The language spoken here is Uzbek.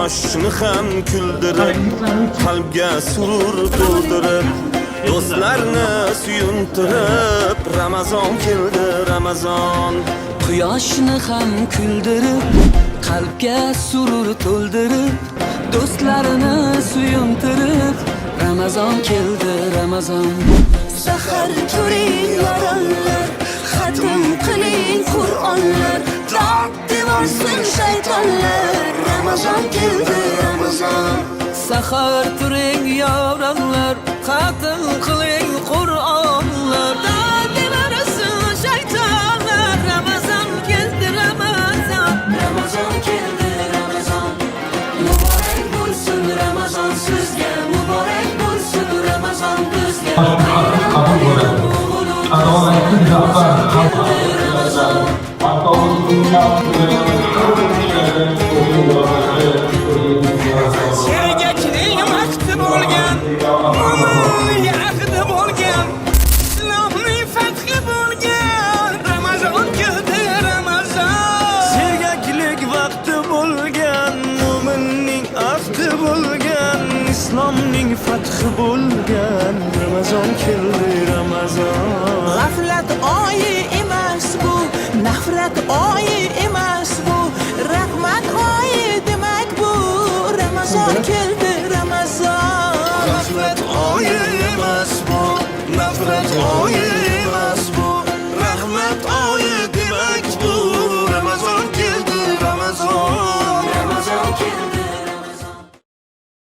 Quyoshni ham kuldirib, qalbga surur to'ldirib, do'stlarni suyuntirib, Ramazon keldi, Ramazon. Quyoshni ham kuldirib, qalbga surur to'ldirib, do'stlarini suyuntirib, Ramazon keldi, Ramazon. Sahar ko'ring yoronlar, xatm qiling Qur'onlar, dod devorsin shaytonlar. Ramazon keldi, Ramazon. Sahar turing yoronlar, xatm qiling Qur'onlar, dod devorsin shaytonlar. Ramazon keldi, Ramazon. Ramazon keldi, Ramazon. Muborak bo'lsin Ramazon sizga, muborak bo'lsin Ramazon bizga. Qabul bo'ladi. Adolatli rahbar Sergakning vaqti bo'lgan, mo'min yaqdi bo'lgan, islomning fathi bo'lgan, Ramazon keldi, Ramazon. Sergaklik vaqti bo'lgan, mo'minning afti bo'lgan, islomning fathi bo'lgan, Ramazon keldi, Ramazon. G'aflat oyi emas bu, nafrat oyi emas bu, rahmat oyi demak bu. Ramazon keldi,